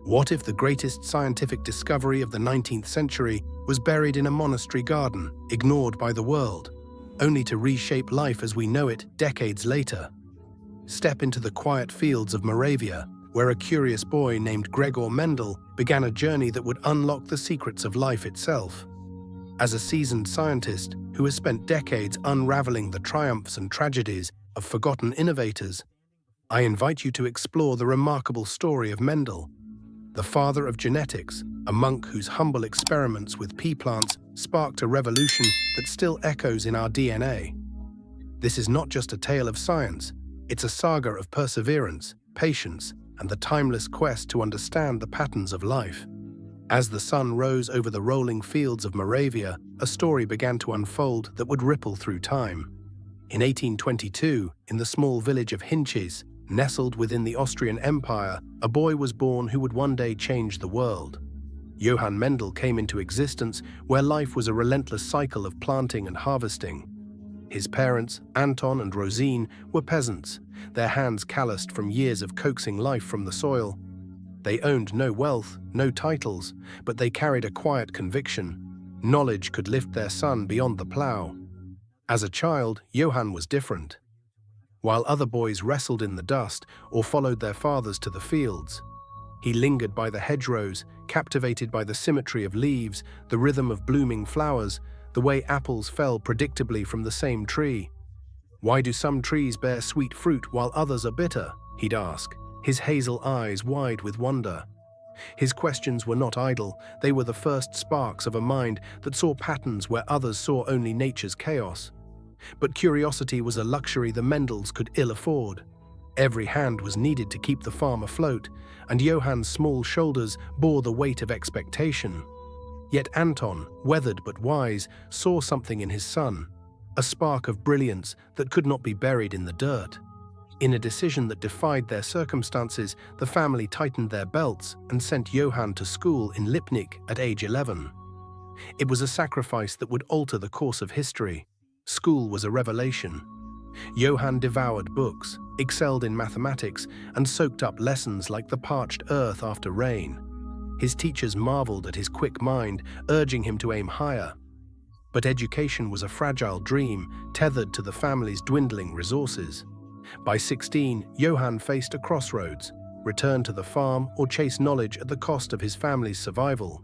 What if the greatest scientific discovery of the 19th century was buried in a monastery garden, ignored by the world, only to reshape life as we know it decades later? Step into the quiet fields of Moravia, where a curious boy named Gregor Mendel began a journey that would unlock the secrets of life itself. As a seasoned scientist who has spent decades unraveling the triumphs and tragedies of forgotten innovators, I invite you to explore the remarkable story of Mendel, the father of genetics, a monk whose humble experiments with pea plants sparked a revolution that still echoes in our DNA. This is not just a tale of science, it's a saga of perseverance, patience, and the timeless quest to understand the patterns of life. As the sun rose over the rolling fields of Moravia, a story began to unfold that would ripple through time. In 1822, in the small village of Hinches, nestled within the Austrian Empire, a boy was born who would one day change the world. Johann Mendel came into existence where life was a relentless cycle of planting and harvesting. His parents, Anton and Rosine, were peasants, their hands calloused from years of coaxing life from the soil. They owned no wealth, no titles, but they carried a quiet conviction. Knowledge could lift their son beyond the plough. As a child, Johann was different. While other boys wrestled in the dust or followed their fathers to the fields, he lingered by the hedgerows, captivated by the symmetry of leaves, the rhythm of blooming flowers, the way apples fell predictably from the same tree. "Why do some trees bear sweet fruit while others are bitter?" he'd ask, his hazel eyes wide with wonder. His questions were not idle, they were the first sparks of a mind that saw patterns where others saw only nature's chaos. But curiosity was a luxury the Mendels could ill afford. Every hand was needed to keep the farm afloat, and Johann's small shoulders bore the weight of expectation. Yet Anton, weathered but wise, saw something in his son, a spark of brilliance that could not be buried in the dirt. In a decision that defied their circumstances, the family tightened their belts and sent Johann to school in Lipnik at age 11. It was a sacrifice that would alter the course of history. School was a revelation. Johann devoured books, excelled in mathematics, and soaked up lessons like the parched earth after rain. His teachers marveled at his quick mind, urging him to aim higher. But education was a fragile dream, tethered to the family's dwindling resources. By 16, Johann faced a crossroads: return to the farm or chase knowledge at the cost of his family's survival.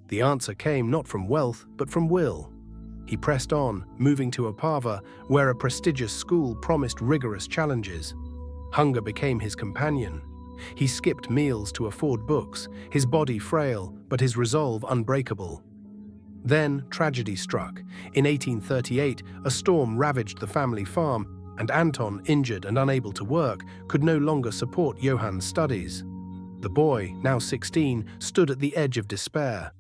The answer came not from wealth, but from will. He pressed on, moving to Opava, where a prestigious school promised rigorous challenges. Hunger became his companion. He skipped meals to afford books, his body frail, but his resolve unbreakable. Then tragedy struck. In 1838, a storm ravaged the family farm, and Anton, injured and unable to work, could no longer support Johann's studies. The boy, now 16, stood at the edge of despair.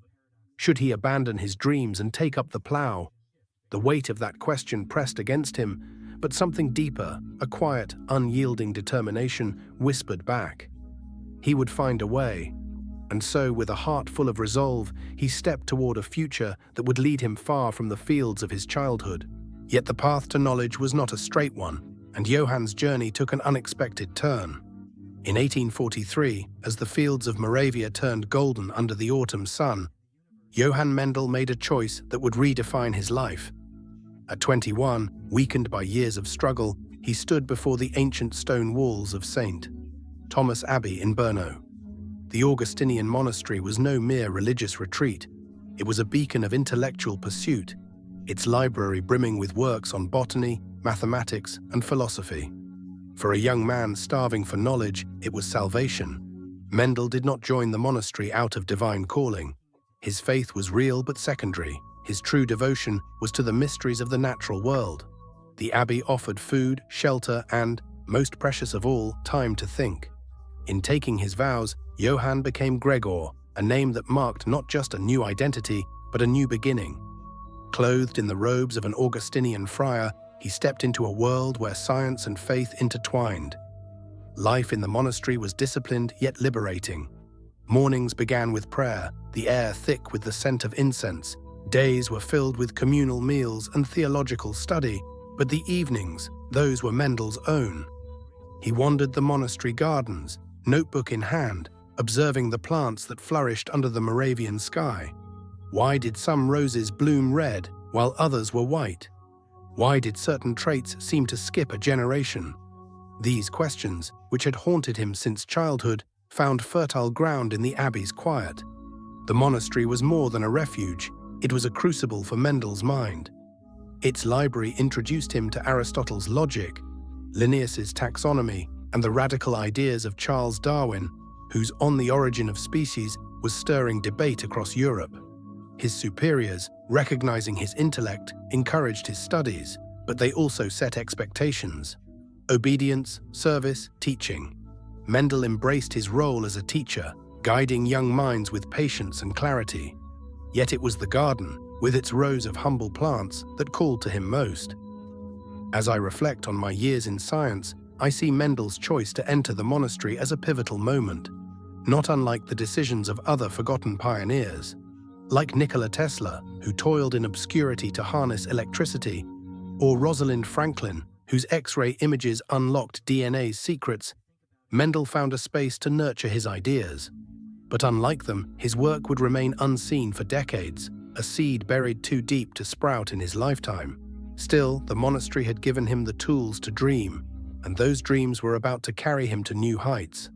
Should he abandon his dreams and take up the plough? The weight of that question pressed against him, but something deeper, a quiet, unyielding determination, whispered back. He would find a way. And so, with a heart full of resolve, he stepped toward a future that would lead him far from the fields of his childhood. Yet the path to knowledge was not a straight one, and Johann's journey took an unexpected turn. In 1843, as the fields of Moravia turned golden under the autumn sun, Johann Mendel made a choice that would redefine his life. At 21, weakened by years of struggle, he stood before the ancient stone walls of St. Thomas Abbey in Brno. The Augustinian monastery was no mere religious retreat. It was a beacon of intellectual pursuit, its library brimming with works on botany, mathematics, and philosophy. For a young man starving for knowledge, it was salvation. Mendel did not join the monastery out of divine calling. His faith was real but secondary. His true devotion was to the mysteries of the natural world. The abbey offered food, shelter, and, most precious of all, time to think. In taking his vows, Johann became Gregor, a name that marked not just a new identity, but a new beginning. Clothed in the robes of an Augustinian friar, he stepped into a world where science and faith intertwined. Life in the monastery was disciplined yet liberating. Mornings began with prayer, the air thick with the scent of incense. Days were filled with communal meals and theological study, but the evenings, those were Mendel's own. He wandered the monastery gardens, notebook in hand, observing the plants that flourished under the Moravian sky. Why did some roses bloom red while others were white? Why did certain traits seem to skip a generation? These questions, which had haunted him since childhood, found fertile ground in the abbey's quiet. The monastery was more than a refuge, it was a crucible for Mendel's mind. Its library introduced him to Aristotle's logic, Linnaeus's taxonomy, and the radical ideas of Charles Darwin, whose On the Origin of Species was stirring debate across Europe. His superiors, recognizing his intellect, encouraged his studies, but they also set expectations. Obedience, service, teaching. Mendel embraced his role as a teacher, guiding young minds with patience and clarity. Yet it was the garden, with its rows of humble plants, that called to him most. As I reflect on my years in science, I see Mendel's choice to enter the monastery as a pivotal moment, not unlike the decisions of other forgotten pioneers. Like Nikola Tesla, who toiled in obscurity to harness electricity, or Rosalind Franklin, whose X-ray images unlocked DNA's secrets, Mendel found a space to nurture his ideas. But unlike them, his work would remain unseen for decades, a seed buried too deep to sprout in his lifetime. Still, the monastery had given him the tools to dream, and those dreams were about to carry him to new heights.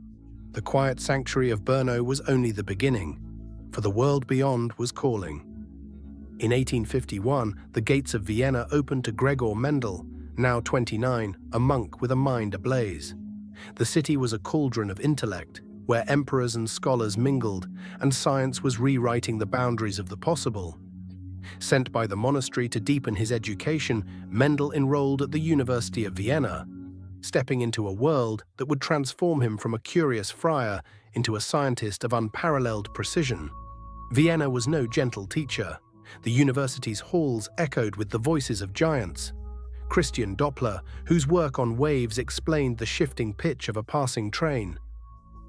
The quiet sanctuary of Brno was only the beginning, for the world beyond was calling. In 1851, the gates of Vienna opened to Gregor Mendel, now 29, a monk with a mind ablaze. The city was a cauldron of intellect, where emperors and scholars mingled, and science was rewriting the boundaries of the possible. Sent by the monastery to deepen his education, Mendel enrolled at the University of Vienna, stepping into a world that would transform him from a curious friar into a scientist of unparalleled precision. Vienna was no gentle teacher. The university's halls echoed with the voices of giants. Christian Doppler, whose work on waves explained the shifting pitch of a passing train.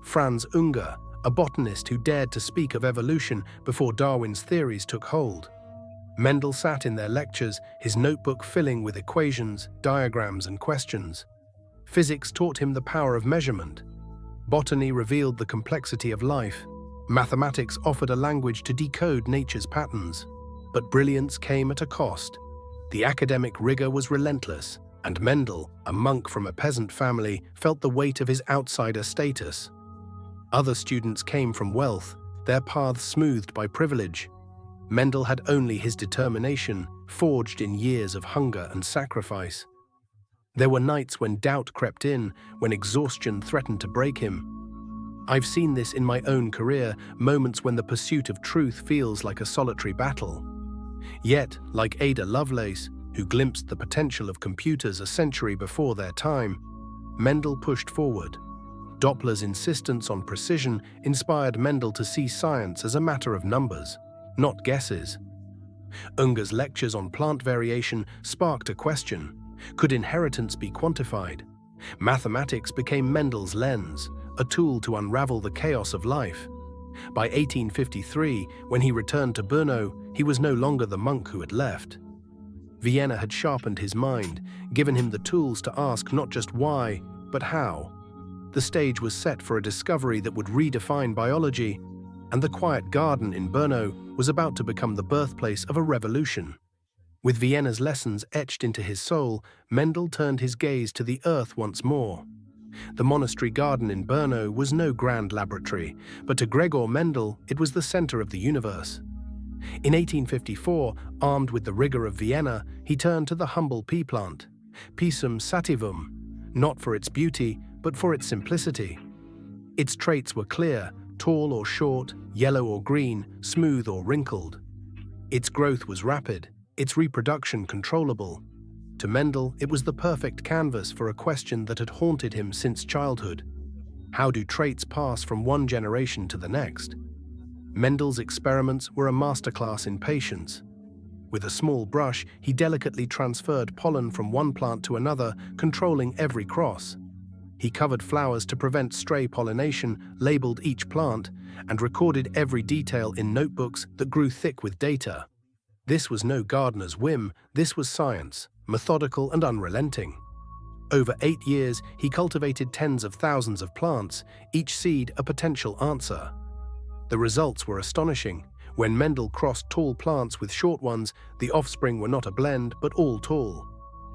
Franz Unger, a botanist who dared to speak of evolution before Darwin's theories took hold. Mendel sat in their lectures, his notebook filling with equations, diagrams, and questions. Physics taught him the power of measurement. Botany revealed the complexity of life. Mathematics offered a language to decode nature's patterns. But brilliance came at a cost. The academic rigor was relentless, and Mendel, a monk from a peasant family, felt the weight of his outsider status. Other students came from wealth, their paths smoothed by privilege. Mendel had only his determination, forged in years of hunger and sacrifice. There were nights when doubt crept in, when exhaustion threatened to break him. I've seen this in my own career, moments when the pursuit of truth feels like a solitary battle. Yet, like Ada Lovelace, who glimpsed the potential of computers a century before their time, Mendel pushed forward. Doppler's insistence on precision inspired Mendel to see science as a matter of numbers, not guesses. Unger's lectures on plant variation sparked a question: could inheritance be quantified? Mathematics became Mendel's lens, a tool to unravel the chaos of life. By 1853, when he returned to Brno, he was no longer the monk who had left. Vienna had sharpened his mind, given him the tools to ask not just why, but how. The stage was set for a discovery that would redefine biology, and the quiet garden in Brno was about to become the birthplace of a revolution. With Vienna's lessons etched into his soul, Mendel turned his gaze to the earth once more. The monastery garden in Brno was no grand laboratory, but to Gregor Mendel it was the center of the universe. In 1854, armed with the rigor of Vienna, he turned to the humble pea plant, Pisum sativum, not for its beauty, but for its simplicity. Its traits were clear, tall or short, yellow or green, smooth or wrinkled. Its growth was rapid, its reproduction controllable. To Mendel, it was the perfect canvas for a question that had haunted him since childhood. How do traits pass from one generation to the next? Mendel's experiments were a masterclass in patience. With a small brush, he delicately transferred pollen from one plant to another, controlling every cross. He covered flowers to prevent stray pollination, labeled each plant, and recorded every detail in notebooks that grew thick with data. This was no gardener's whim, this was science, methodical and unrelenting. Over 8 years, he cultivated tens of thousands of plants, each seed a potential answer. The results were astonishing. When Mendel crossed tall plants with short ones, the offspring were not a blend, but all tall.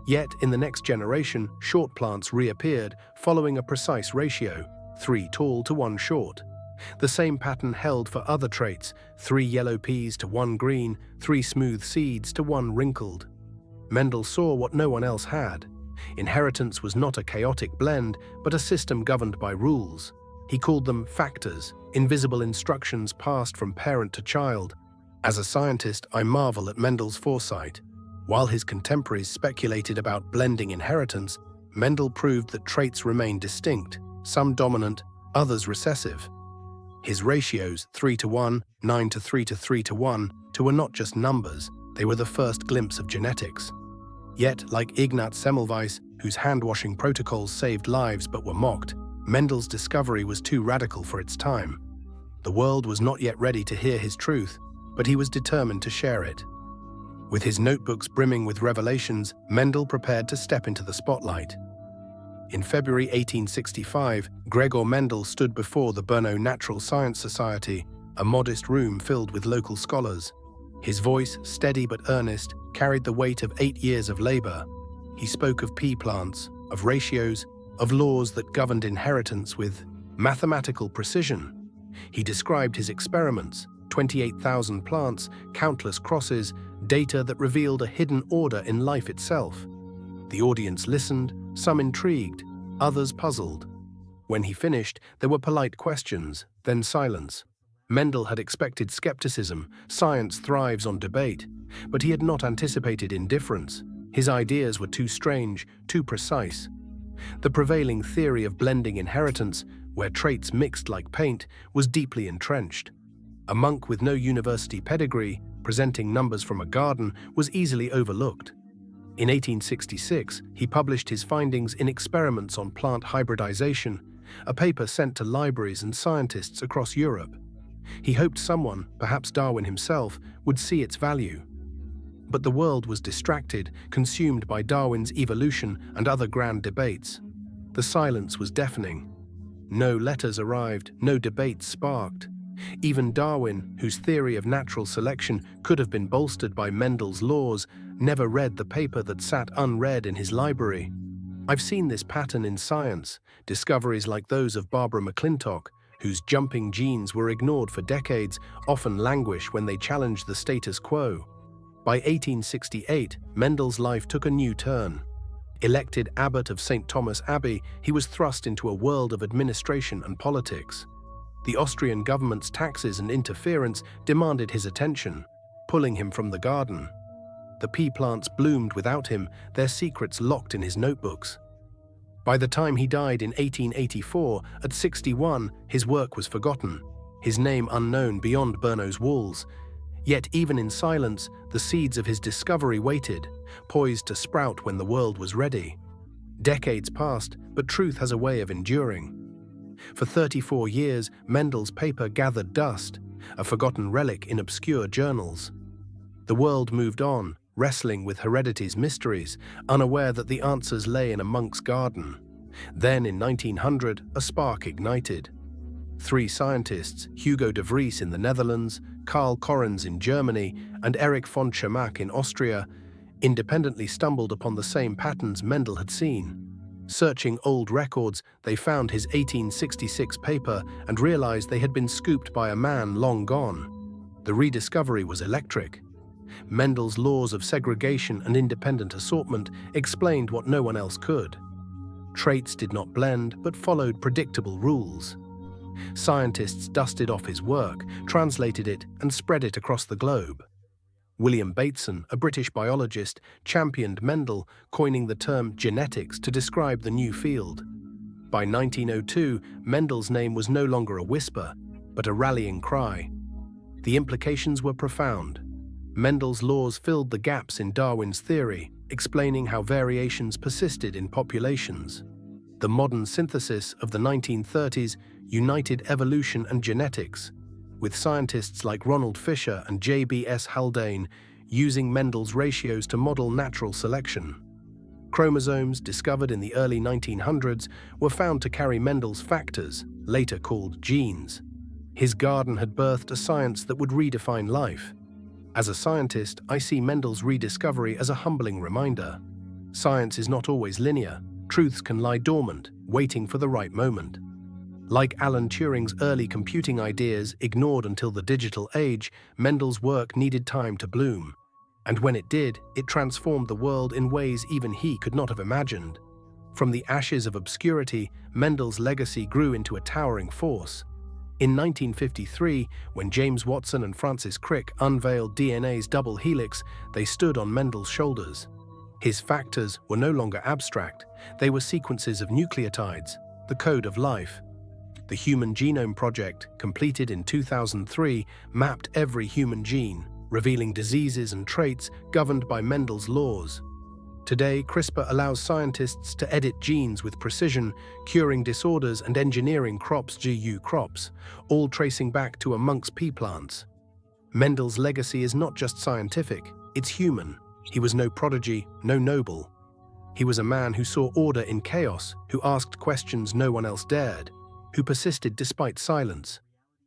Yet, in the next generation, short plants reappeared, following a precise ratio, 3 tall to 1 short. The same pattern held for other traits, 3 yellow peas to 1 green, 3 smooth seeds to 1 wrinkled. Mendel saw what no one else had. Inheritance was not a chaotic blend, but a system governed by rules. He called them factors, invisible instructions passed from parent to child. As a scientist, I marvel at Mendel's foresight. While his contemporaries speculated about blending inheritance, Mendel proved that traits remain distinct, some dominant, others recessive. His ratios, 3 to 1, 9 to 3 to 3 to 1, were not just numbers, they were the first glimpse of genetics. Yet, like Ignaz Semmelweis, whose hand-washing protocols saved lives but were mocked, Mendel's discovery was too radical for its time. The world was not yet ready to hear his truth, but he was determined to share it. With his notebooks brimming with revelations, Mendel prepared to step into the spotlight. In February 1865, Gregor Mendel stood before the Brno Natural Science Society, a modest room filled with local scholars. His voice, steady but earnest, carried the weight of 8 years of labor. He spoke of pea plants, of ratios, of laws that governed inheritance with mathematical precision. He described his experiments, 28,000 plants, countless crosses, data that revealed a hidden order in life itself. The audience listened, some intrigued, others puzzled. When he finished, there were polite questions, then silence. Mendel had expected skepticism. Science thrives on debate, but he had not anticipated indifference. His ideas were too strange, too precise. The prevailing theory of blending inheritance, where traits mixed like paint, was deeply entrenched. A monk with no university pedigree, presenting numbers from a garden, was easily overlooked. In 1866, he published his findings in Experiments on Plant Hybridization, a paper sent to libraries and scientists across Europe. He hoped someone, perhaps Darwin himself, would see its value. But the world was distracted, consumed by Darwin's evolution and other grand debates. The silence was deafening. No letters arrived, no debates sparked. Even Darwin, whose theory of natural selection could have been bolstered by Mendel's laws, never read the paper that sat unread in his library. I've seen this pattern in science, discoveries like those of Barbara McClintock, whose jumping genes were ignored for decades, often languish when they challenged the status quo. By 1868, Mendel's life took a new turn. Elected abbot of St. Thomas Abbey, he was thrust into a world of administration and politics. The Austrian government's taxes and interference demanded his attention, pulling him from the garden. The pea plants bloomed without him, their secrets locked in his notebooks. By the time he died in 1884, at 61, his work was forgotten, his name unknown beyond Brno's walls. Yet even in silence, the seeds of his discovery waited, poised to sprout when the world was ready. Decades passed, but truth has a way of enduring. For 34 years, Mendel's paper gathered dust, a forgotten relic in obscure journals. The world moved on, wrestling with heredity's mysteries, unaware that the answers lay in a monk's garden. Then, in 1900, a spark ignited. 3 scientists, Hugo de Vries in the Netherlands, Karl Correns in Germany, and Erich von Chemack in Austria, independently stumbled upon the same patterns Mendel had seen. Searching old records, they found his 1866 paper and realized they had been scooped by a man long gone. The rediscovery was electric. Mendel's laws of segregation and independent assortment explained what no one else could. Traits did not blend, but followed predictable rules. Scientists dusted off his work, translated it, and spread it across the globe. William Bateson, a British biologist, championed Mendel, coining the term genetics to describe the new field. By 1902, Mendel's name was no longer a whisper, but a rallying cry. The implications were profound. Mendel's laws filled the gaps in Darwin's theory, explaining how variations persisted in populations. The modern synthesis of the 1930s united evolution and genetics, with scientists like Ronald Fisher and J.B.S. Haldane using Mendel's ratios to model natural selection. Chromosomes, discovered in the early 1900s, were found to carry Mendel's factors, later called genes. His garden had birthed a science that would redefine life. As a scientist, I see Mendel's rediscovery as a humbling reminder. Science is not always linear. Truths can lie dormant, waiting for the right moment. Like Alan Turing's early computing ideas ignored until the digital age, Mendel's work needed time to bloom. And when it did, it transformed the world in ways even he could not have imagined. From the ashes of obscurity, Mendel's legacy grew into a towering force. In 1953, when James Watson and Francis Crick unveiled DNA's double helix, they stood on Mendel's shoulders. His factors were no longer abstract, they were sequences of nucleotides, the code of life. The Human Genome Project, completed in 2003, mapped every human gene, revealing diseases and traits governed by Mendel's laws. Today, CRISPR allows scientists to edit genes with precision, curing disorders and engineering crops GU crops, all tracing back to a monk's pea plants. Mendel's legacy is not just scientific, it's human. He was no prodigy, no noble. He was a man who saw order in chaos, who asked questions no one else dared, who persisted despite silence.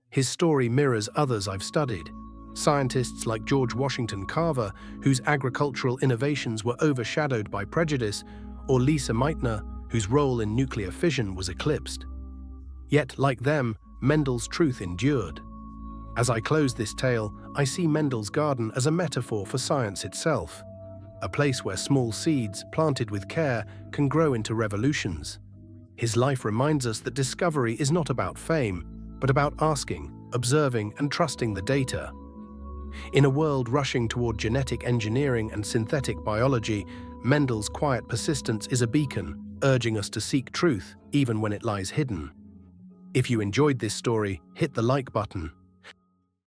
His story mirrors others I've studied. Scientists like George Washington Carver, whose agricultural innovations were overshadowed by prejudice, or Lisa Meitner, whose role in nuclear fission was eclipsed. Yet, like them, Mendel's truth endured. As I close this tale, I see Mendel's garden as a metaphor for science itself, a place where small seeds, planted with care, can grow into revolutions. His life reminds us that discovery is not about fame, but about asking, observing, and trusting the data. In a world rushing toward genetic engineering and synthetic biology, Mendel's quiet persistence is a beacon, urging us to seek truth even when it lies hidden. If you enjoyed this story, hit the like button